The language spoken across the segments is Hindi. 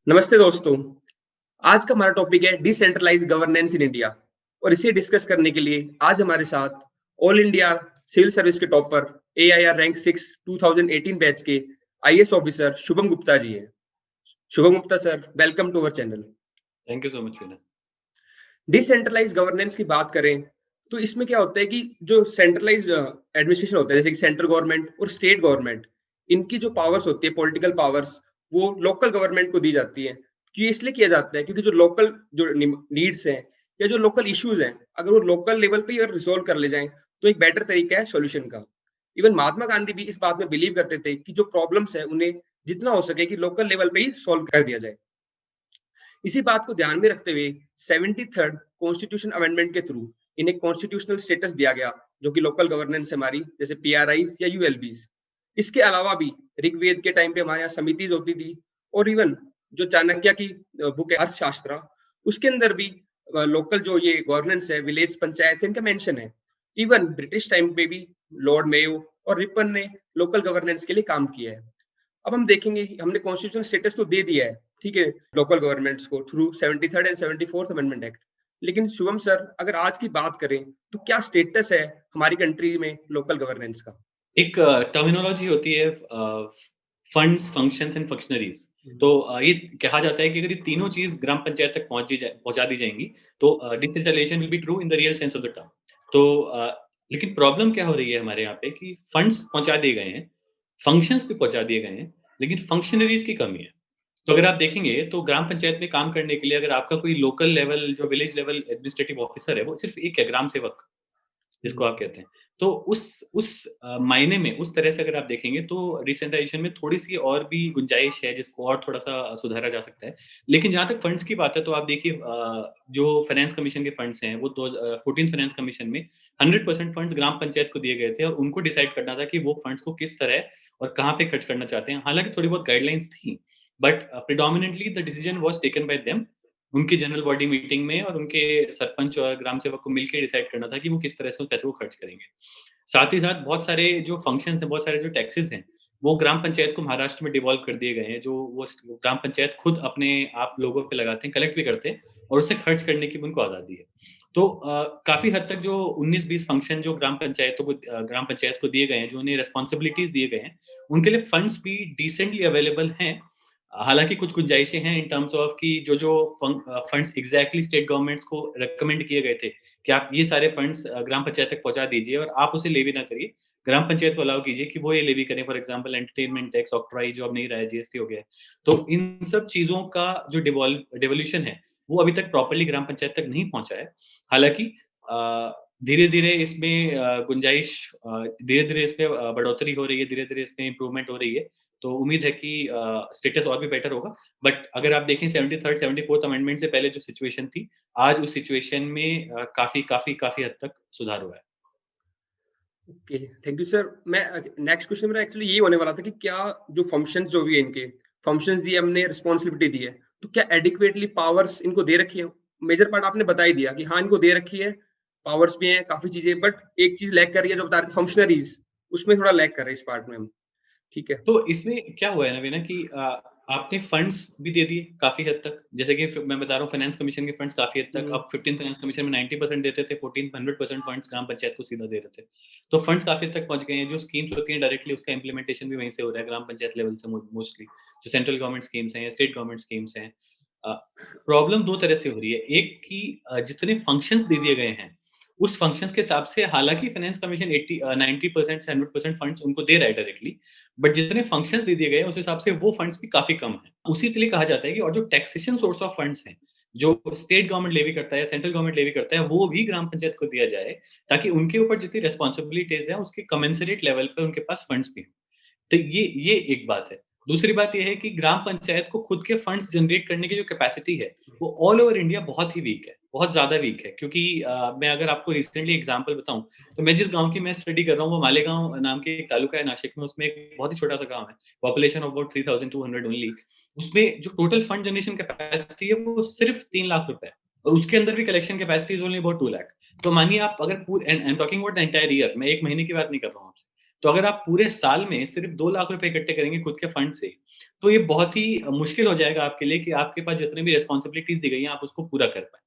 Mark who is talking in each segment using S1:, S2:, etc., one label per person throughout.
S1: नमस्ते दोस्तों। आज का हमारा टॉपिक है डिसेंट्रलाइज्ड गवर्नेंस इन इंडिया और इसे डिस्कस करने के लिए आज हमारे साथ ऑल इंडिया सिविल सर्विस के टॉपर एआईआर रैंक 6 2018 बैच के आईएएस ऑफिसर शुभम गुप्ता जी हैं। Shubham Gupta sir, welcome to our channel.
S2: Thank you so much Vinay.
S1: Decentralized governance की बात करें तो इसमें क्या होता है कि जो सेंट्रलाइज्ड एडमिनिस्ट्रेशन होता है जैसे कि सेंट्रल गवर्नमेंट और स्टेट गवर्नमेंट, इनकी जो पावर्स होती है पॉलिटिकल पावर्स, वो लोकल गवर्नमेंट को दी जाती है। ये इसलिए किया जाता है क्योंकि जो लोकल जो नीड्स हैं या जो लोकल इश्यूज हैं, अगर वो लोकल लेवल पे ही रिजोल्व कर ले जाएं तो एक बेटर तरीका है सॉल्यूशन का। इवन महात्मा गांधी भी इस बात में बिलीव करते थे कि जो प्रॉब्लम्स है उन्हें जितना हो सके कि लोकल लेवल पे ही सॉल्व कर दिया जाए। इसी बात को ध्यान में रखते हुए 73rd कॉन्स्टिट्यूशन अमेंडमेंट के थ्रू इन्हें कॉन्स्टिट्यूशनल स्टेटस दिया गया, जो कि लोकल गवर्नेंस हमारी जैसे पीआरआईज या यूएलबीज। इसके अलावा भी ऋग्वेद के टाइम पे हमारे यहाँ समितिज होती थी, और इवन जो चाणक्य की बुक है अर्थशास्त्र, उसके अंदर भी लोकल जो ये गवर्नेंस है विलेज पंचायत से इनका मेंशन है। इवन ब्रिटिश टाइम पे भी लॉर्ड मेयो और रिपन ने लोकल गवर्नेंस के लिए काम किया है। अब हम देखेंगे हमने कॉन्स्टिट्यूशनल स्टेटस तो दे दिया है, ठीक है, लोकल गवर्नमेंट्स को through 73rd and 74th amendment act. लेकिन शुभम सर, अगर आज की बात करें तो क्या स्टेटस है हमारी कंट्री में लोकल गवर्नेंस का?
S2: एक टर्मिनोलॉजी होती है फंड्स, फंक्शंस एंड फंक्शनरीज। तो ये कहा जाता है कि अगर ये तीनों चीज ग्राम पंचायत तक पहुंचा दी जाएंगी तो decentralization will be true in the real sense of the term. तो लेकिन प्रॉब्लम क्या हो रही है हमारे यहाँ पे कि फंड्स पहुंचा दिए गए हैं, फंक्शंस भी पहुंचा दिए गए हैं, लेकिन फंक्शनरीज की कमी है। तो अगर आप देखेंगे तो ग्राम पंचायत में काम करने के लिए अगर आपका कोई लोकल लेवल जो विलेज लेवल एडमिनिस्ट्रेटिव ऑफिसर है वो सिर्फ एक है, ग्राम सेवक जिसको आप कहते हैं। तो उस मायने में उस तरह से अगर आप देखेंगे तो डिसेंट्रलाइजेशन में थोड़ी-सी और भी गुंजाइश है जिसको और थोड़ा-सा सुधारा जा सकता है। लेकिन जहाँ तक फंड्स की बात है तो आप देखिए जो फाइनेंस कमीशन के फंड्स हैं वो 14 फाइनेंस कमीशन में 100% फंड्स ग्राम पंचायत को दिए गए थे और उनको डिसाइड करना था कि वो फंड्स को किस तरह और कहाँ पे खर्च करना चाहते हैं। हालाँकि थोड़ी बहुत गाइडलाइंस थी, but predominantly the decision was taken by them. उनकी जनरल बॉडी मीटिंग में और उनके सरपंच और ग्राम सेवक को मिलके डिसाइड करना था कि वो किस तरह से उस पैसे को खर्च करेंगे। साथ ही साथ बहुत सारे जो फंक्शंस हैं, बहुत सारे जो टैक्सेस हैं, वो ग्राम पंचायत को महाराष्ट्र में डिवॉल्व कर दिए गए हैं, जो वो ग्राम पंचायत खुद अपने आप लोगों पे लगाते हैं, कलेक्ट भी करते हैं और उससे खर्च करने की भी उनको आज़ादी है। तो काफ़ी हद तक जो 19-20 फंक्शन जो ग्राम पंचायत को दिए गए हैं, जो उन्हें रिस्पॉन्सिबिलिटीज़ दिए गए हैं, उनके लिए फंड्स भी डिसेंटली अवेलेबल हैं। हालाँकि कुछ गुंजाइशें हैं इन टर्म्स ऑफ कि जो-जो फंड्स एग्ज़ैक्टली स्टेट गवर्नमेंट्स को रिकमेंड किए गए थे कि आप ये सारे फंड्स ग्राम पंचायत तक पहुँचा दीजिए और आप उसे लेवी ना करिए। ग्राम पंचायत को अलाउ कीजिए कि वो ये लेवी करें, for example entertainment tax, octroi जो अब नहीं रहा है, जीएसटी हो गया है। तो इन सब चीज़ों का जो डिवोल्यूशन है, वो अभी तक प्रॉपर्ली ग्राम पंचायत तक नहीं पहुँचा है। हालाँकि धीरे-धीरे इसमें धीरे-धीरे इसमें बढ़ोतरी हो रही है, धीरे-धीरे इसमें इम्प्रूवमेंट हो रही है। तो उम्मीद है कि स्टेटस और भी बेटर होगा। बट अगर आप देखें 73rd 74th अमेंडमेंट से पहले जो सिचुएशन थी, आज उस सिचुएशन में काफ़ी हद तक सुधार हुआ है।
S1: Okay, thank you sir. मैं नेक्स्ट क्वेश्चन मेरा एक्चुअली ये होने वाला था कि क्या जो फंक्शंस जो भी है इनके फंक्शंस दिए हमने, रिस्पॉन्सिबिलिटी दी है, तो क्या एडिक्वेटली पावर्स इनको दे रखी है? मेजर पार्ट आपने बता ही दिया कि हाँ, इनको दे रखी है, पावर्स भी हैं, काफ़ी चीज़ें, बट एक चीज़ लैग कर रही है जो बता रहे थे फंक्शनरीज़, उसमें थोड़ा लैग कर रहे हैं इस पार्ट में हम। ठीक है।
S2: तो इसमें क्या हुआ है ना वीना कि आपने फंड्स भी दे दिए काफ़ी हद तक। जैसे कि मैं बता रहा हूँ फाइनेंस कमीशन के फंड्स काफ़ी हद तक
S1: हुँ,
S2: अब 15 फाइनेंस कमीशन में 90% देते थे, 14 100% फंड्स ग्राम पंचायत को सीधा दे रहे थे। तो फंड्स काफ़ी हद तक पहुँच गए हैं। जो स्कीम्स होती हैं डायरेक्टली उसका इम्प्लीमेंटेशन भी वहीं से हो रहा है ग्राम पंचायत लेवल से मोस्टली। जो सेंट्रल गवर्नमेंट स्कीम्स हैं या स्टेट गवर्नमेंट स्कीम्स हैं। अ, प्रॉब्लम 2 तरह से हो रही है। एक कि जितने फंक्शंस दे दिए गए हैं, उस फंक्शंस के हिसाब से हालाँकि फाइनेंस कमीशन 90% से 100% फंड्स उनको दे रहा है डायरेक्टली। बट जितने फंक्शंस दे दिए गए हैं, उस हिसाब से वो फंड्स भी काफ़ी कम हैं। उसी के लिए कहा जाता है कि और जो टैक्सेशन सोर्स ऑफ फंड्स हैं, जो स्टेट गवर्नमेंट लेवी करता है, सेंट्रल गवर्नमेंट लेवी करता है, वो भी ग्राम पंचायत को दिया जाए, ताकि उनके ऊपर जितनी रिस्पॉन्सिबिलिटीज़ हैं, उसके कमेंसरेट लेवल पे उनके पास फंड्स भी हों। तो ये एक बात है। दूसरी बात ये है कि ग्राम पंचायत को खुद के फंड्स जनरेट करने की जो कैपेसिटी है, वो ऑल ओवर इंडिया बहुत ही वीक है, बहुत ज़्यादा वीक है। क्योंकि मैं अगर आपको रिसेंटली एग्ज़ाम्पल बताऊँ, तो मैं जिस गाँव की मैं स्टडी कर रहा हूँ, वो मालेगाँव नाम के एक तालुका है नासिक में, उसमें एक बहुत ही छोटा-सा गाँव है, पॉपुलेशन ऑफ अबाउट 3200 ओनली। उसमें जो टोटल फंड जनरेशन कैपेसिटी है, वो सिर्फ 3 लाख रुपए है और उसके अंदर भी collection capacity is only about 2 lakh. तो मानिए आप अगर I am talking about the entire year, मैं 1 महीने की बात नहीं कर रहा हूँ आपसे। तो अगर आप पूरे साल में सिर्फ 2 लाख रुपए इकट्ठे करेंगे खुद के फंड से, तो ये बहुत ही मुश्किल हो जाएगा आपके लिए कि आपके पास जितनी भी रिस्पॉन्सिबिलिटीज़ दी गई हैं, आप उसको पूरा कर पाएँ।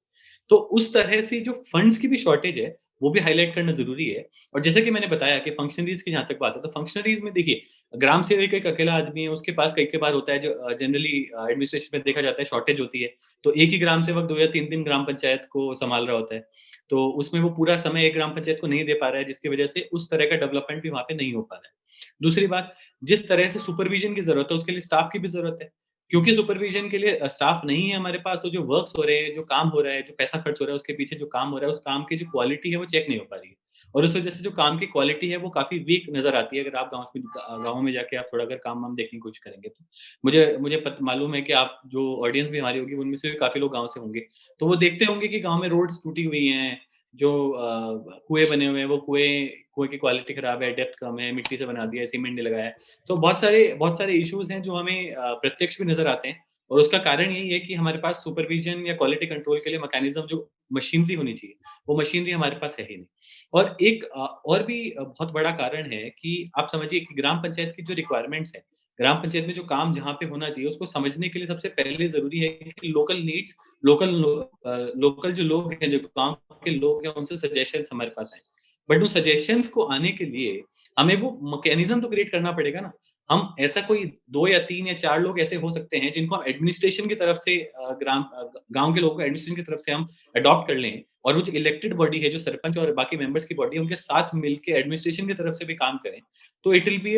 S2: तो उस तरह से जो फंड्स की भी शॉर्टेज है, वो भी हाइलाइट करना ज़रूरी है। और जैसे कि मैंने बताया कि फंक्शनरीज़ की जहाँ तक बात है, तो फंक्शनरीज़ में देखिए, ग्राम सेवक एक अकेला आदमी है, उसके पास कई-कई बार होता है जो जनरली एडमिनिस्ट्रेशन में देखा जाता है शॉर्टेज होती है। तो एक ही ग्राम सेवक 2 या 3-3 ग्राम पंचायत को सँभाल रहा होता है। तो उसमें वो पूरा समय एक ग्राम पंचायत को नहीं दे पा रहा है, जिसकी वजह से उस तरह का डेवलपमेंट भी वहाँ पे नहीं हो पा रहा है। दूसरी बात, जिस तरह से सुपरविज़न की ज़रूरत है, उसके लिए स्टाफ की भी ज़रूरत है। क्योंकि सुपरविज़न के लिए स्टाफ नहीं है हमारे पास, तो जो वर्क्स हो रहे हैं, जो काम हो रहा है, जो पैसा खर्च हो रहा है, उसके पीछे जो काम हो रहा है, उस काम की जो क्वालिटी है, वो चेक नहीं हो पा रही है। और उस वजह से जो काम की क्वालिटी है, वो काफ़ी वीक नज़र आती है, अगर आप गाँव में जाके आप थोड़ा अगर काम-वाम देखने की कोशिश करेंगे तो। मुझे मुझे मालूम है कि आप जो ऑडियंस भी हमारी होगी, उनमें से भी काफ़ी लोग गाँव से होंगे। तो वो देखते होंगे कि गाँव में रोड्स टूटी हुई हैं, जो कुएँ बने हुए हैं, वो कुएँ की क्वालिटी खराब है, डेप्थ कम है, मिट्टी से बना दिया है, सीमेंट नहीं लगाया है। तो बहुत सारे इश्यूज़ हैं जो हमें प्रत्यक्ष भी नज़र आते हैं। और उसका कारण यही है कि हमारे पास सुपरविज़न या क्वालिटी कंट्रोल के लिए मैकेनिज़्म जो मशीनरी होनी चाहिए, वो मशीनरी हमारे पास है ही नहीं। और एक और भी बहुत बड़ा कारण है कि आप समझिए कि ग्राम पंचायत की जो रिक्वायरमेंट्स हैं, ग्राम पंचायत में जो काम जहाँ पे होना चाहिए, उसको समझने के लिए सबसे पहले ज़रूरी है कि लोकल नीड्स, लोकल जो लोग हैं, जो गाँव के लोग हैं, उनसे सजेशंस हमारे पास आएँ। बट उन सजेशंस को आने के लिए हमें वो मैकेनिज़्म तो क्रिएट करना पड़ेगा ना। हम ऐसा कोई 2 या 3 या 4 लोग ऐसे हो सकते हैं जिनको हम एडमिनिस्ट्रेशन की तरफ से गाँव के लोगों को एडमिनिस्ट्रेशन की तरफ से हम अडॉप्ट कर लें और वो जो इलेक्टेड बॉडी है, जो सरपंच और बाकी मेंबर्स की बॉडी है, उनके साथ मिलके एडमिनिस्ट्रेशन की तरफ से भी काम करें, तो it will be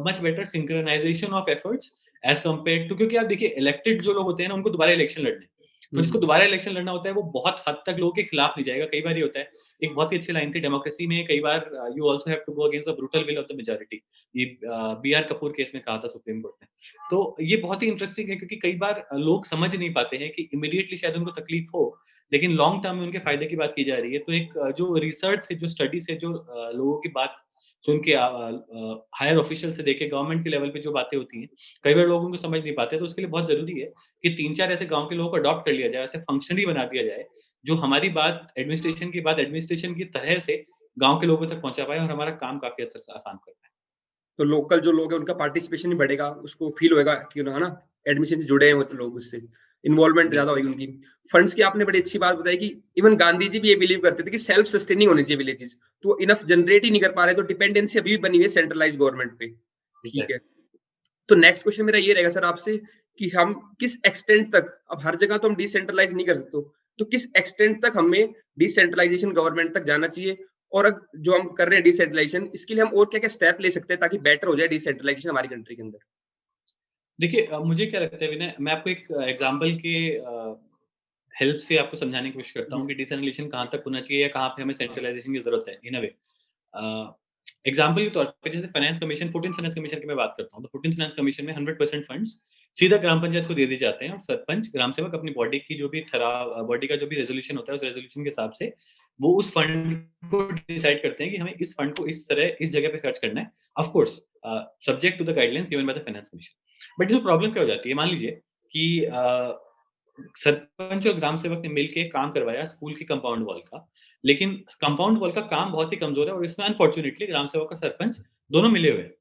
S2: much better synchronization of efforts as compared to, क्योंकि आप देखिए इलेक्टेड जो लोग होते हैं ना, उनको दोबारा इलेक्शन लड़ने हैं। तो जिसको
S1: हुँ।
S2: दोबारा इलेक्शन लड़ना होता है, वो बहुत हद तक लोगों के खिलाफ नहीं जाएगा। कई बार ये होता है, एक बहुत ही अच्छी लाइन थी डेमोक्रेसी में, कई बार you also have to go against the brutal will of the majority. ये बी.आर. कपूर केस में कहा था सुप्रीम कोर्ट ने। तो ये बहुत ही इंटरेस्टिंग है, क्योंकि कई बार लोग समझ नहीं पाते हैं कि इमीडिएटली शायद उनको तकलीफ हो, लेकिन लॉन्ग टर्म में उनके फ़ायदे की बात की जा रही है। तो एक जो रिसर्च से, जो स्टडी से, जो लोगों की बात सुन के हायर ऑफिशियल से देखे, गवर्नमेंट के लेवल पे जो बातें होती हैं, कई बार लोग उनको समझ नहीं पाते। तो उसके लिए बहुत ज़रूरी है कि 3-4 ऐसे गाँव के लोगों को अडॉप्ट कर लिया जाए, ऐसे फंक्शनरी बना दिया जाए, जो हमारी बात एडमिनिस्ट्रेशन की बात एडमिनिस्ट्रेशन की तरह से गाँव के लोगों तक पहुँचा पाएँ और हमारा काम काफ़ी हद तक आसान कर पाएँ।
S1: तो लोकल जो लोग हैं उनका पार्टिसिपेशन भी बढ़ेगा, उसको फ़ील होएगा कि है ना, एडमिशन से जुड़े हैं वो तो लोग उससे, इन्वॉल्वमेंट ज़्यादा
S2: बिल्कुल।
S1: होएगी उनकी। फंड्स की आपने बड़ी अच्छी बात बताई कि इवन गांधी जी भी ये बिलीव करते थे कि सेल्फ सस्टेनिंग होनी चाहिए विलेजेस, तो वो इनफ जनरेट ही नहीं कर पा रहे, तो डिपेंडेंसी अभी भी बनी हुई है सेंट्रलाइज़्ड गवर्नमेंट पे। ठीक है।
S2: एग्ज़ैक्टली।
S1: तो नेक्स्ट क्वेश्चन मेरा ये रहेगा सर आपसे कि हम किस एक्सटेंट तक, अब हर जगह तो हम डिसेंट्रलाइज नहीं कर सकते, तो किस एक्सटेंट तक हमें डिसेंट्रलाइजेशन गवर्नमेंट तक जाना चाहिए, और जो हम कर रहे हैं डिसेंट्रलाइजेशन, इसके लिए हम और क्या क्या स्टेप ले सकते हैं ताकि बेटर हो जाए डिसेंट्रलाइजेशन हमारी कंट्री के अंदर।
S2: देखिए, मुझे क्या लगता है विनय, मैं आपको एक एग्ज़ाम्पल के हेल्प से आपको समझाने की कोशिश करता
S1: जी
S2: हूँ कि
S1: सर।
S2: डिसेंट्रलाइज़ेशन कहाँ तक होना चाहिए या कहाँ पे हमें
S1: हाँ।
S2: सेंट्रलाइज़ेशन की ज़रूरत है, इन अ वे। एग्ज़ाम्पल के तौर पे जैसे finance commission, 14th finance commission की मैं बात करता हूँ, तो 14th फाइनेंस कमीशन में 100% फंड्स सीधा ग्राम पंचायत को दे दिए जाते हैं और सरपंच, ग्राम सेवक अपनी बॉडी की जो भी बॉडी का जो भी रेज़ोल्यूशन होता है, उस रेज़ोल्यूशन के हिसाब से वो उस फंड को डिसाइड करते हैं कि हमें इस फंड को इस तरह, इस जगह पे खर्च करना है। Of course subject to the guidelines given by the finance commission. But इसमें प्रॉब्लम क्या हो जाती है, मान लीजिए कि सरपंच और ग्राम सेवक ने मिलके काम करवाया स्कूल की कंपाउंड वॉल का, लेकिन कंपाउंड वॉल का काम बहुत ही कमज़ोर है और इसमें अनफॉर्च्यूनेटली ग्राम सेवक और सरपंच दोनों मिले हुए हैं,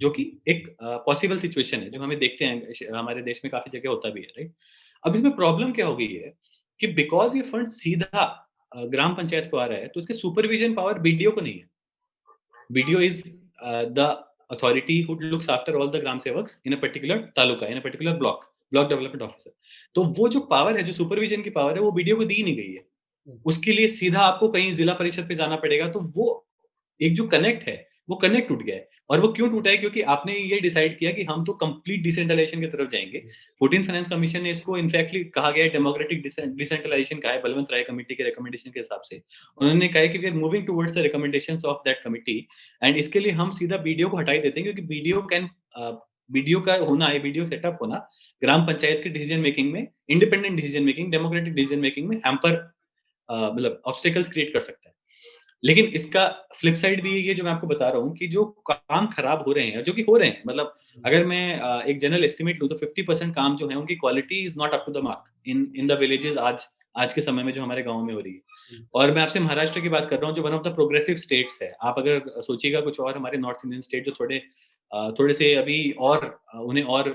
S2: जो कि एक पॉसिबल सिचुएशन है, जो हमें देखते हैं हमारे देश में काफ़ी जगह होता भी है, राइट? अब इसमें प्रॉब्लम क्या हो गई है कि बिकॉज़ ये फंड सीधा ग्राम पंचायत को आ रहा है, तो उसके सुपरविज़न पावर बीडीओ को नहीं है। BDO is the authority who looks after all the gram sevaks in a particular taluka, in a particular block development officer. तो वो जो पावर है, जो सुपरविजन की पावर है, वो बीडीओ को दी नहीं गई है। उसके लिए सीधा आपको कहीं जिला परिषद पे जाना पड़ेगा, तो वो एक जो कनेक्ट है, वो कनेक्ट टूट गया है। और वो क्यों टूटा है? क्योंकि आपने ये डिसाइड किया कि हम तो कंप्लीट डिसेंट्रलाइजेशन की तरफ जाएँगे। 14th फाइनेंस कमीशन ने इसको इनफैक्टली कहा गया है डेमोक्रेटिक डिसेंट्रलाइजेशन कहा है, बलवंत राय कमिटी के रिकमेंडेशन के हिसाब से। उन्होंने कहा है कि we are moving towards the recommendations of that committee and इसके लिए हम सीधा बीडीओ को हटा ही देते हैं, क्योंकि बीडीओ का होना, ये बीडीओ सेटअप होना ग्राम पंचायत के डिसीजन मेकिंग में, independent decision making, democratic decision making में हैम्पर मतलब ऑब्स्टेकल्स क्रिएट कर सकता है। लेकिन इसका फ्लिप साइड भी ये जो मैं आपको बता रहा हूँ कि जो काम खराब हो रहे हैं, जो कि हो रहे हैं, मतलब अगर मैं एक जनरल एस्टिमेट लूँ तो 50% काम जो है उनकी quality is not up to the mark in in the villages आज आज के समय में जो हमारे गाँव में हो रही है। और मैं आपसे महाराष्ट्र की बात कर रहा हूँ, जो one of the progressive states है। आप अगर सोचिएगा कुछ और हमारे नॉर्थ इंडियन स्टेट जो थोड़े थोड़े से अभी और उन्हें और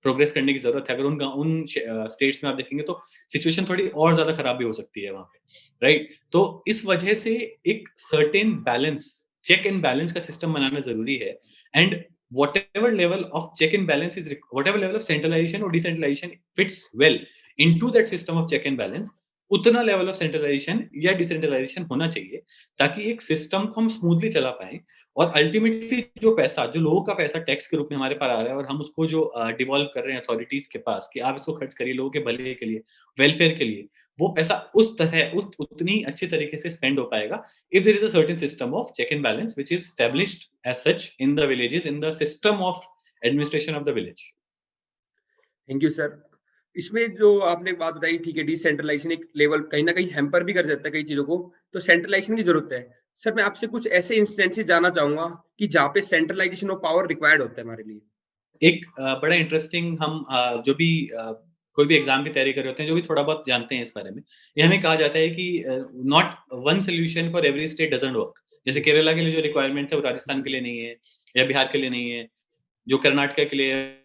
S2: प्रोग्रेस करने की ज़रूरत है। अगर उन स्टेट्स में आप देखेंगे तो सिचुएशन थोड़ी और ज़्यादा खराब भी हो सकती है वहाँ पे, राइट? तो इस वजह से एक certain balance, check and balance का सिस्टम बनाना ज़रूरी है। And whatever level of check and balance is whatever level of centralisation और decentralisation fits well into that system of check and balance, उतना लेवल ऑफ सेंट्रलाइजेशन या डिसेंट्रलाइजेशन होना चाहिए, ताकि एक सिस्टम को हम स्मूथली चला पाएँ। और अल्टीमेटली जो पैसा, जो लोगों का पैसा टैक्स के रूप में हमारे पास आ रहा है और हम उसको जो डिवॉल्व कर रहे हैं अथॉरिटीज़ के पास कि आप इसको खर्च करिए लोगों के भले के लिए, वेलफेयर के लिए, वो पैसा उस तरह उतनी अच्छी तरीके से स्पेंड हो पाएगा if there is a certain system of check and balance which is established as such in the villages, in the system of administration of the village.
S1: Thank you sir. इसमें जो आपने बात बताई ठीक है, डिसेंट्रलाइजेशन एक लेवल कहीं न कहीं हैम्पर भी कर देता है कई चीज़ों को, तो सेंट्रलाइजेशन की ज़रूरत है। सर मैं आपसे कुछ ऐसे इंस्टेंसेस जानना चाहूँगा कि जहाँ पे सेंट्रलाइजेशन ऑफ पावर रिक्वायर्ड होता है हमारे लिए?
S2: एक बड़ा इंटरेस्टिंग हम जो भी कोई भी एग्ज़ाम की तैयारी कर रहे होते हैं, जो भी थोड़ा बहुत जानते हैं इस बारे में, ये हमें कहा जाता है कि not one solution for every state doesn't work. जैसे
S1: जी।
S2: केरला के लिए जो रिक्वायरमेंट्स है, वो राजस्थान के लिए नहीं है या बिहार के लिए नहीं है, जो कर्नाटक के लिए है,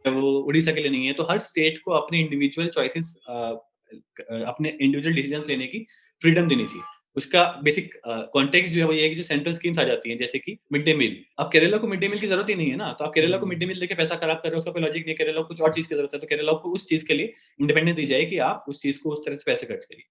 S2: वो उड़ीसा के लिए नहीं है। तो हर स्टेट को अपने इंडिविजुअल चॉइसेस अपने इंडिविजुअल डिसीजंस लेने की फ्रीडम देनी चाहिए। उसका बेसिक कॉन्टेक्स्ट जो है वो ये है कि जो सेंट्रल स्कीम्स आ जाती हैं जैसे कि मिड डे मील। अब केरला को मिड डे मील की ज़रूरत ही नहीं है ना, तो आप केरला को मिड डे
S1: हुँ।
S2: मील देके पैसा खराब कर रहे हो, उसका कोई लॉजिक नहीं है। केरला को कुछ और चीज़ की ज़रूरत है, तो केरला को उस चीज़ के लिए इंडिपेंडेंस दी जाए कि आप उस चीज़ को उस तरह से पैसे खर्च करिए।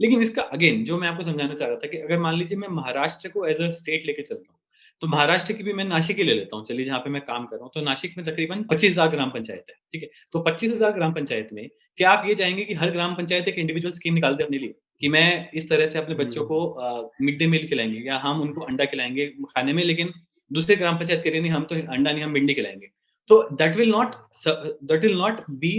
S2: लेकिन इसका अगेन जो मैं आपको समझाना चाह रहा था कि अगर मान लीजिए मैं महाराष्ट्र को एज़ अ स्टेट लेके चलता हूँ, तो महाराष्ट्र की भी मैं नासिक ही ले लेता हूँ, चलिए जहाँ पे मैं काम कर रहा हूँ, तो नासिक में तकरीबन 25,000 ग्राम पंचायत है, ठीक है? तो 25,000 ग्राम पंचायत में क्या आप ये चाहेंगे कि हर ग्राम पंचायत एक इंडिविजुअल स्कीम निकाल दे अपने लिए? कि मैं इस तरह से अपने बच्चों को
S1: हुँ।
S2: मिड डे मील खिलाएँगे या हम उनको अंडा खिलाएँगे खाने में, लेकिन दूसरे ग्राम पंचायत कह रही है नहीं हम तो अंडा नहीं हम भिंडी खिलाएँगे। तो that will not be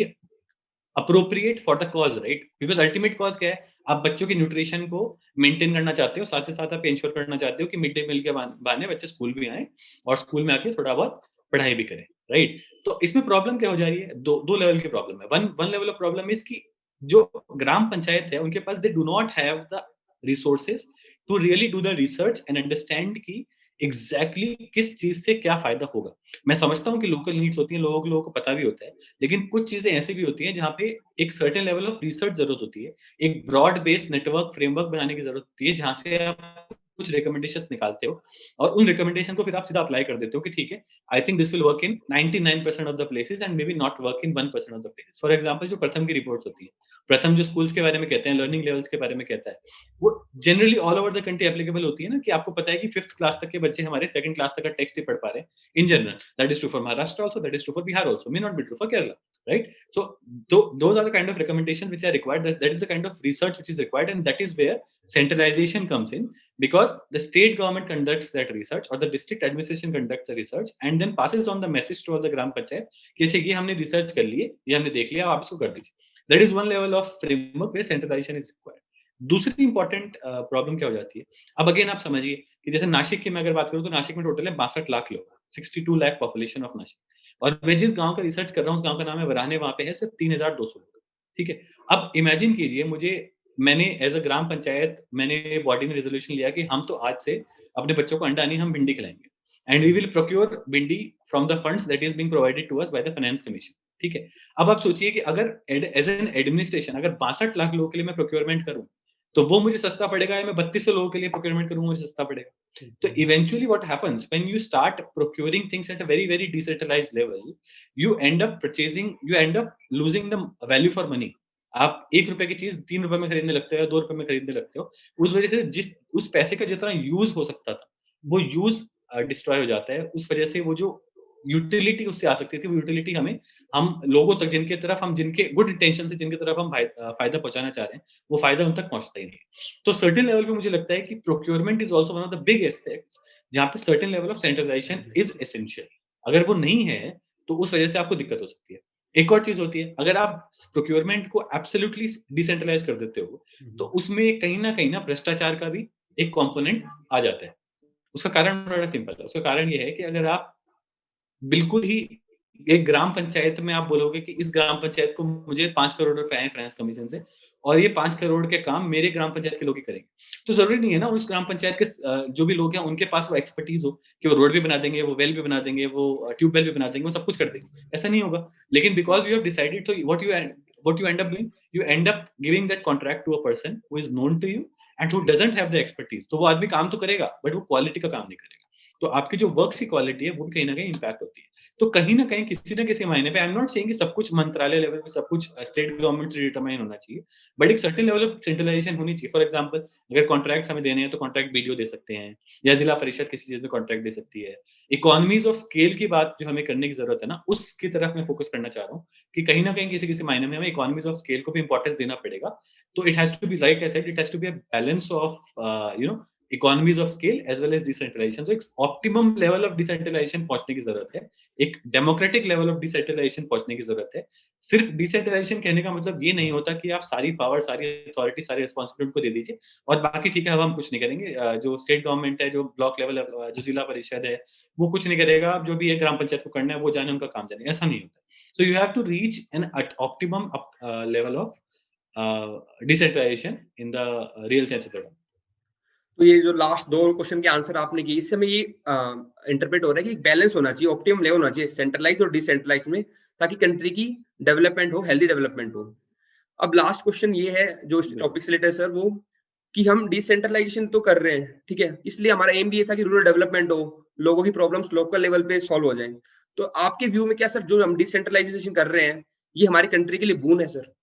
S2: appropriate for the cause, right? Because ultimate cause क्या है? आप बच्चों की न्यूट्रिशन को मेंटेन करना चाहते हो, साथ ही साथ आप एन्श्योर करना चाहते हो कि मिड डे मील के बहाने बच्चे स्कूल भी आएँ और स्कूल में आके थोड़ा बहुत पढ़ाई भी करें, राइट? तो इसमें प्रॉब्लम क्या हो जा रही है? 2 लेवल की प्रॉब्लम है। One level of problem is कि जो ग्राम पंचायत है, उनके पास they do not have the resources to really do the research and understand कि एग्ज़ैक्टली किस चीज़ से क्या फ़ायदा होगा। मैं समझता हूँ कि लोकल नीड्स होती हैं, लोगों को पता भी होता है, लेकिन कुछ चीज़ें ऐसी भी होती हैं जहाँ पे एक सर्टेन लेवल ऑफ रिसर्च ज़रूरत होती है। एक ब्रॉड बेस्ड नेटवर्क फ्रेमवर्क बनाने की ज़रूरत होती है, जहाँ से आप कुछ रिकमेंडेशंस निकालते हो और उन रिकमेंडेशन को फिर आप सीधा अप्लाई कर देते हो कि ठीक है, I think this will work in 99% of the places and may be not work in 1% of the places. For example जो प्रथम की रिपोर्ट्स होती है, प्रथम जो स्कूल्स के बारे में कहते हैं, लर्निंग लेवल्स के बारे में कहता है, वो generally all over the country applicable होती है ना कि आपको पता है कि 5th क्लास तक के बच्चे हमारे 2nd क्लास तक का टेक्स्ट ही पढ़ पा रहे हैं in general. That is true for Maharashtra also, that is true for Bihar also, may not be true for Kerala, right? So those are the kind of recommendations which are required. That is the kind of research which is required, and that is where centralization comes in, because the state government conducts that research or the district administration conducts the research and then passes on the message to all the gram panchayat कि अच्छा ये हमने research कर लिए, ये हमने देख लिया, आप इसको कर दीजिए। That is one level of framework where centralization is required. दूसरी इंपॉर्टेंट प्रॉब्लम क्या हो जाती है? अब अगेन आप समझिए कि जैसे नासिक की मैं अगर बात करूँ तो नासिक में टोटल है 62 लाख लोग, 62 लाख पॉपुलेशन ऑफ नासिक। और मैं जिस गाँव का रिसर्च कर रहा हूँ, उस गाँव का नाम है वराहने, वहाँ पे है सिर्फ 3,200 लोग, ठीक है? अब इमेजिन कीजिए मैंने एज़ अ ग्राम पंचायत मैंने बॉडी में रिज़ोल्यूशन लिया कि हम तो आज से अपने बच्चों को अंडा नहीं, हम भिंडी खिलाएँगे and we will procure bhindi from the funds that is being provided to us by the finance commission, ठीक है? अब आप सोचिए कि अगर एज़ एन एडमिनिस्ट्रेशन अगर 62 लाख लोगों के लिए मैं प्रोक्योरमेंट करूँ, तो वो मुझे सस्ता पड़ेगा या मैं 3200 लोगों के लिए प्रोक्योरमेंट करूँगा, मुझे सस्ता पड़ेगा। So eventually what happens when you start procuring things at a very, very decentralized level, you end up losing the value for money. आप ₹1 की चीज़ ₹3 में खरीदने लगते हो या ₹2 में खरीदने लगते हो। उस वज़ह से उस पैसे का जितना यूज़ हो सकता था, वो यूज़ डिस्ट्रॉय हो जाता है। उस वज़ह से वो जो यूटिलिटी उससे आ सकती थी, वो यूटिलिटी हम लोगों तक जिनके गुड इंटेंशन से जिनकी तरफ हम फ़ायदा पहुँचाना चाह रहे हैं, वो फ़ायदा उन तक पहुँचता ही नहीं है। तो सर्टेन लेवल पे मुझे लगता है कि procurement is also one of the big aspects जहाँ पे certain level of centralisation is essential. अगर वो नहीं है, तो उस वजह से आपको दिक्कत हो सकती है। एक और चीज़ होती है, अगर आप प्रोक्योरमेंट को एब्सोल्यूटली डिसेंट्रलाइज़ कर देते हो, तो उसमें कहीं न भ्रष्टाचार का भी एक कॉम्पोनेंट आ जाता है। उसका कारण बड़ा सिंपल है। उसका कारण ये है कि अगर आप बिल्कुल ही एक ग्राम पंचायत में आप बोलोगे कि इस ग्राम पंचायत को मुझे 5 करोड़ रुपए आए फाइनेंस कमीशन से और ये 5 करोड़ के काम मेरे ग्राम पंचायत के लोग ही करेंगे। तो ज़रूरी नहीं है ना उस ग्राम पंचायत के जो भी लोग हैं उनके पास वो एक्सपर्टीज़ हो कि वो रोड भी बना देंगे, वो वेल भी बना देंगे, वो ट्यूबवेल भी बना देंगे, वो सब कुछ कर देंगे। ऐसा नहीं होगा। लेकिन बिकॉज़ यू हैव डिसाइडेड, तो what you end up doing, you end up giving that contract to a person who is known to you and who doesn't have the expertise. तो वो आदमी काम तो करेगा, बट वो क्वालिटी का काम नहीं करेगा। तो आपकी जो वर्क्स की क्वालिटी है, वो भी कहीं न कहीं इम्पैक्ट होती है। तो कहीं न कहीं किसी न किसी मायने पे, आई एम नॉट सेइंग कि सब कुछ मंत्रालय लेवल पे, सब कुछ स्टेट गवर्नमेंट से डिटरमाइन होना चाहिए। बट एक सर्टेन लेवल ऑफ सेंट्रलाइज़ेशन होनी चाहिए। फॉर एग्जांपल, अगर कॉन्ट्रैक्ट्स हमें देने हैं तो कॉन्ट्रैक्ट बीडीओ दे सकते हैं, या जिला परिषद किसी चीज़ में कॉन्ट्रैक्ट दे सकती है। इकोनॉमीज़ ऑफ स्केल की बात जो हमें करने की ज़रूरत है ना, उसकी तरफ मैं फोकस करना चाह रहा हूँ कि कहीं न कहीं किसी-किसी मायने में हमें इकोनॉमीज़ ऑफ स्केल को भी इम्पोर्टेंस देना पड़ेगा। तो it has to be, like I said, it has to be a balance of economies of scale as well as decentralisation. तो एक ऑप्टिमम लेवल ऑफ डिसेंट्रलाइज़ेशन पहुँचने की ज़रूरत है। एक डेमोक्रेटिक लेवल ऑफ डिसेंट्रलाइज़ेशन पहुँचने की ज़रूरत है। सिर्फ डिसेंट्रलाइज़ेशन कहने का मतलब ये नहीं होता कि आप सारी पावर, सारी अथॉरिटी, सारी रिस्पांसिबिलिटी उनको दे दीजिए और बाकी ठीक है, अब हम कुछ नहीं करेंगे। जो स्टेट गवर्नमेंट है, जो ब्लॉक लेवल जो जिला परिषद है, वो कुछ नहीं करेगा। अब जो भी है ग्राम पंचायत को करना है, वो जाने, उनका काम जाने। ऐसा नहीं होता। So you have to reach an optimum level of decentralisation in the real sense of the term.
S1: तो ये जो लास्ट 2 क्वेश्चन के आंसर आपने किए, इससे हमें ये इंटरप्रेट हो रहा है कि बैलेंस होना चाहिए, ऑप्टिमम लेवल होना चाहिए सेंट्रलाइज़ और डिसेंट्रलाइज़ में, ताकि कंट्री की डेवलपमेंट हो, हेल्दी डेवलपमेंट हो। अब लास्ट क्वेश्चन ये है जो इस टॉपिक से रिलेटेड है सर, वो कि हम डिसेंट्रलाइजेशन तो कर रहे हैं, ठीक है? इसलिए हमारा एम भी ये था कि रूरल डेवलपमेंट हो, लोगों की प्रॉब्लम्स लोकल लेवल पे सॉल्व हो जाएँ। तो आपके व्यू में क्या सर, जो हम डिसेंट्रलाइजेशन कर रहे हैं, ये हमारी कंट्री के लिए बून है sir?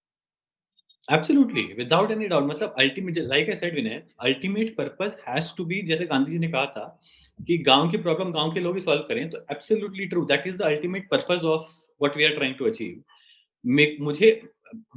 S2: Absolutely, without any doubt. मतलब ultimate, like I said Vinay, ultimate purpose has to be, जैसे गांधी जी ने कहा था कि गाँव की प्रॉब्लम गाँव के लोग ही सॉल्व करें, तो absolutely true, that is the ultimate purpose of what we are trying to achieve. Make मुझे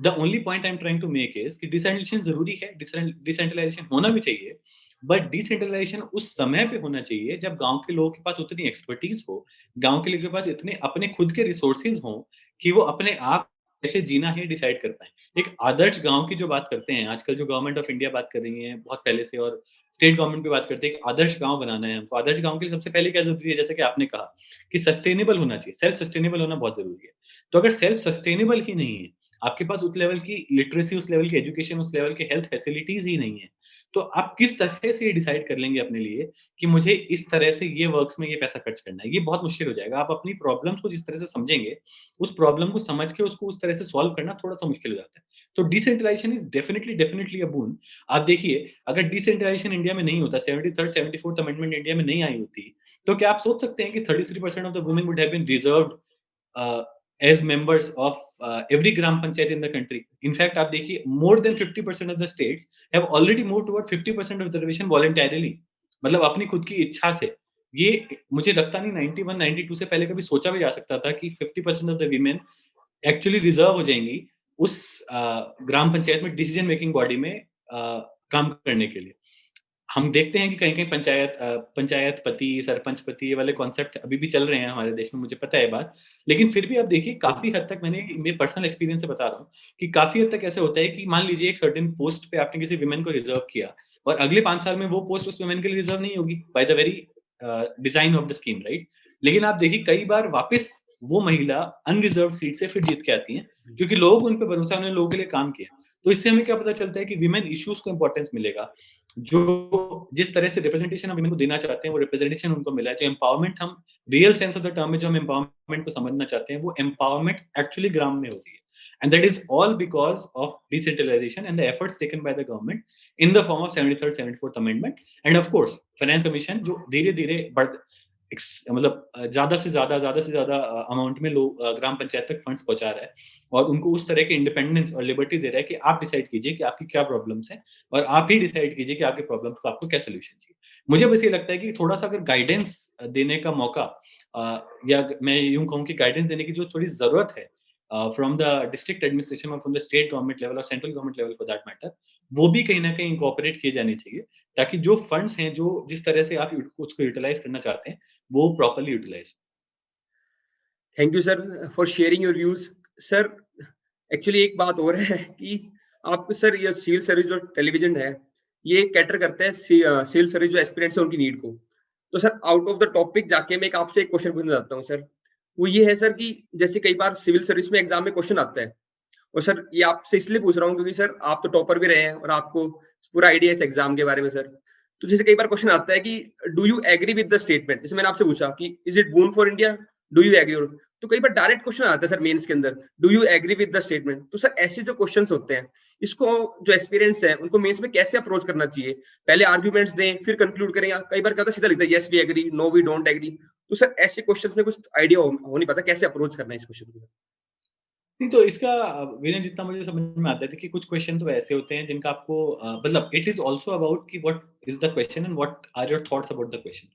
S2: the only point I am trying to make is कि डिसेंट्रलाइजेशन ज़रूरी है, डिसेंट्रलाइजेशन होना भी चाहिए, बट डिसेंट्रलाइजेशन उस समय पे होना चाहिए जब गाँव के लोगों के पास उतनी एक्सपर्टीज़ हो, गाँव के लोगों के पास इतने अपने खुद के रिसोर्सेज़ हों कि वो अपने आप कैसे जीना है डिसाइड कर पाएँ। एक आदर्श गाँव की जो बात करते हैं, आजकल जो गवर्नमेंट ऑफ इंडिया बात कर रही है बहुत पहले से, और स्टेट गवर्नमेंट भी बात करते हैं कि आदर्श गाँव बनाना है हमको। आदर्श गाँव के लिए सबसे पहले क्या ज़रूरी है, जैसे कि आपने कहा कि सस्टेनेबल होना चाहिए, सेल्फ सस्टेनेबल होना बहुत ज़रूरी है। तो अगर सेल्फ सस्टेनेबल ही नहीं है, आपके पास उस लेवल की लिटरेसी, उस लेवल की एजुकेशन, उस लेवल के हेल्थ फैसिलिटीज़ ही नहीं है, तो आप किस तरह से ये डिसाइड कर लेंगे अपने लिए कि मुझे इस तरह से ये वर्क्स में ये पैसा खर्च करना है? ये बहुत मुश्किल हो जाएगा। आप अपनी प्रॉब्लम्स को जिस तरह से समझेंगे, उस प्रॉब्लम को समझ के उसको उस तरह से सॉल्व करना थोड़ा-सा मुश्किल हो जाता है। तो डिसेंट्रलाइजेशन इज़ डेफिनिटली डेफिनिटली अ बून। आप देखिए, अगर डिसेंट्रलाइजेशन इंडिया में नहीं होता, 73rd 74th अमेंडमेंट इंडिया में नहीं आई होती, तो क्या आप सोच सकते हैं कि 33% of the women would have been reserved uh, as members of every gram panchayat in the country. In fact, आप देखिए, more than 50% of the states have already moved toward 50% of reservation voluntarily. मतलब अपनी खुद की इच्छा से। ये मुझे लगता नहीं 91, 92 से पहले कभी सोचा भी जा सकता था कि 50% of the women actually reserve हो जाएंगी उस ग्राम पंचायत में डिसीजन मेकिंग बॉडी में काम करने के लिए। हम देखते हैं कि कहीं-कहीं पंचायत पति, सरपंच पति, ये वाले कॉन्सेप्ट अभी भी चल रहे हैं हमारे देश में, मुझे पता है ये बात। लेकिन फिर भी आप देखिए, काफ़ी हद तक, मेरे पर्सनल एक्सपीरियंस से बता रहा हूँ कि काफ़ी हद तक ऐसा होता है कि मान लीजिए एक सर्टेन पोस्ट पे आपने किसी वुमेन को रिज़र्व किया और अगले 5 साल में वो पोस्ट उस वुमेन के लिए रिज़र्व नहीं होगी by the very design of the scheme, right? लेकिन आप देखिए, कई बार वापस वो महिला अनरिज़र्व्ड सीट से फिर जीत के आती हैं, क्योंकि लोग उन पे भरोसा, उन्होंने लोगों के लिए काम किया। तो इससे हमें क्या पता चलता है कि वुमेन इश्यूज़ को इम्पोर्टेंस मिलेगा। जो जिस तरह से रिप्रेजेंटेशन हम वुमेन को देना चाहते हैं, वो रिप्रेजेंटेशन उनको मिला है। जो एम्पावरमेंट हम real sense of the term में जो हम एम्पावरमेंट को समझना चाहते हैं, वो एम्पावरमेंट एक्चुअली ग्राउंड में होती है। And that is all because of decentralisation and the efforts taken by the government in the form of 73rd 74th amendment, and of course finance commission, जो धीरे-धीरे मतलब ज़्यादा से ज़्यादा अमाउंट में लोग ग्राम पंचायत तक फंड्स पहुँचा रहा है और उनको उस तरह के इंडिपेंडेंस और लिबर्टी दे रहा है कि आप डिसाइड कीजिए कि आपकी क्या प्रॉब्लम्स हैं और आप ही डिसाइड कीजिए कि आपके प्रॉब्लम्स को आपको क्या सॉल्यूशन चाहिए। मुझे बस ये लगता है कि थोड़ा-सा अगर गाइडेंस देने का मौका, या मैं यूँ कहूँ कि गाइडेंस देने की जो थोड़ी ज़रूरत है फ्रॉम द डिस्ट्रिक्ट एडमिनिस्ट्रेशन और from the state government level और central government level for that matter, वो भी कहीं न कहीं इनकॉर्पोरेट किए जाने चाहिए, ताकि जो फंड्स हैं, जो जिस तरह से आप उसको यूटिलाइज़ करना चाहते हैं, वो properly utilise.
S1: Thank you sir for sharing your views. Sir, actually एक बात और है कि आपको सर ये सिविल सर्विस जो टेलीविज़न है, ये कैटर करता है सिविल सर्विस जो एस्पिरेंट्स हैं उनकी नीड को। तो sir, out of the topic जाके मैं एक आपसे एक क्वेश्चन पूछना चाहता हूँ सर। वो ये है सर कि जैसे कई बार सिविल सर्विस में एग्ज़ाम में क्वेश्चन आता है, और सर ये आपसे इसलिए पूछ रहा हूँ क्योंकि सर आप तो टॉपर भी रहे हैं और आपको पूरा आइडिया इस एग्जाम के बारे में सर। तो जैसे कई बार क्वेश्चन आता है कि do you agree with the statement, जैसे मैंने आपसे पूछा कि is it boon for India, do you agree, तो कई बार डायरेक्ट क्वेश्चन आता है सर मेंस के अंदर, do you agree with the statement. तो सर ऐसे जो क्वेश्चंस होते हैं, इसको जो एस्पिरेंट्स हैं उनको मेंस में कैसे अप्रोच करना चाहिए? पहले आर्गुमेंट्स दें फिर कंक्लूड करें, या कई बार क्या होता है सीधा लिखता है yes we agree, no we don't agree. तो सर ऐसे क्वेश्चंस में कुछ आइडिया हो नहीं पाता कैसे अप्रोच करना है इस क्वेश्चन को?
S2: नहीं, तो इसका विनय जितना मुझे समझ में आता है कि कुछ क्वेश्चन तो ऐसे होते हैं जिनका आपको मतलब इट इज़ आल्सो अबाउट कि what is the question and what are your thoughts about the question.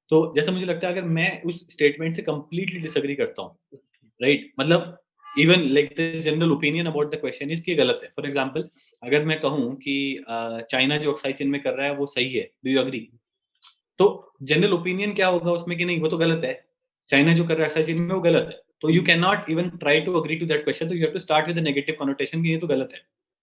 S2: तो जैसा मुझे लगता है अगर मैं उस स्टेटमेंट से कंप्लीटली डिसएग्री करता हूँ, राइट? मतलब even like the general opinion about the question is कि गलत है। फॉर एग्जांपल अगर मैं कहूँ कि चाइना जो ऑक्साइड चीन में कर रहा है वो सही है, डू यू एग्री? तो जनरल ओपिनियन क्या होगा उसमें कि नहीं वो तो गलत है, चाइना जो कर रहा है ऑक्साइड चीन में वो गलत है। तो you can not even try to agree to that question, तो you have to start with a negative connotation कि ये तो गलत है,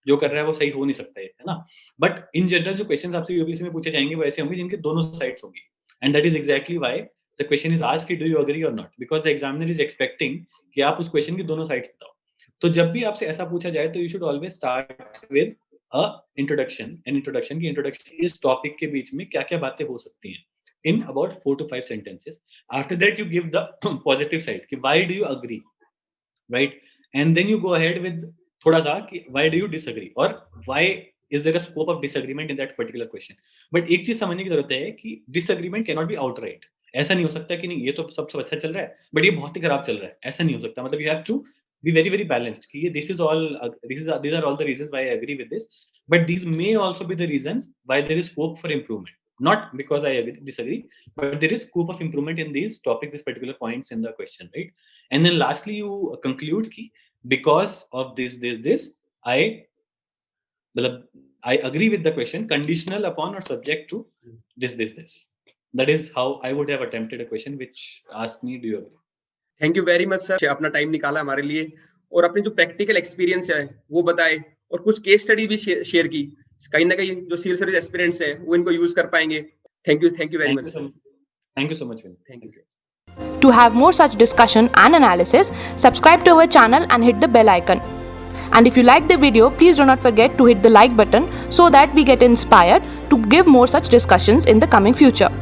S2: जो कर रहा है वो सही हो नहीं सकता है ना? बट इन जनरल जो क्वेश्चंस आपसे यूपीएससी में पूछे जाएंगे वो ऐसे होंगे जिनके दोनों साइड्स होंगी, and that is exactly why the question is asked do you agree और not, because the examiner is expecting कि आप उस क्वेश्चन की दोनों साइड्स बताओ। तो जब भी आपसे ऐसा पूछा जाए तो you should always start with a introduction की इंट्रोडक्शन इस टॉपिक के बीच में क्या-क्या बातें हो सकती हैं in about 4 to 5 sentences. After that, you give the positive side. कि why do you agree, right? And then you go ahead with थोड़ा सा कि why do you disagree or why is there a scope of disagreement in that particular question. But एक चीज समझने की जरूरत है कि disagreement cannot be outright. ऐसा नहीं हो सकता कि नहीं ये तो सबसे अच्छा चल रहा है बट ये बहुत ही खराब चल रहा है, ऐसा नहीं हो सकता। मतलब you have to be very very balanced कि this is all these are all the reasons why I agree with this, but these may also be the reasons why there is scope for improvement. Not because I disagree, but there is scope of improvement in these topics, these particular points in the question, right? And then lastly, you conclude ki because of this, I agree with the question, conditional upon or subject to this. That is how I would have attempted a question which asked me, do you agree?
S1: Thank you very much sir, अपना टाइम निकाला हमारे लिए और अपनी जो प्रैक्टिकल एक्सपीरियंस है वो बताए और कुछ केस स्टडी भी शेयर की। कहीं ना कहीं जो सिविल सर्विस एस्पिरेंट्स हैं वो इनको यूज कर पाएंगे। Thank you very much sir.
S2: Thank you so much.
S1: Thank you.
S3: To have more such discussion and analysis, subscribe to our channel and hit the bell icon. And if you like the video, please do not forget to hit the like button so that we get inspired to give more such discussions in the coming future.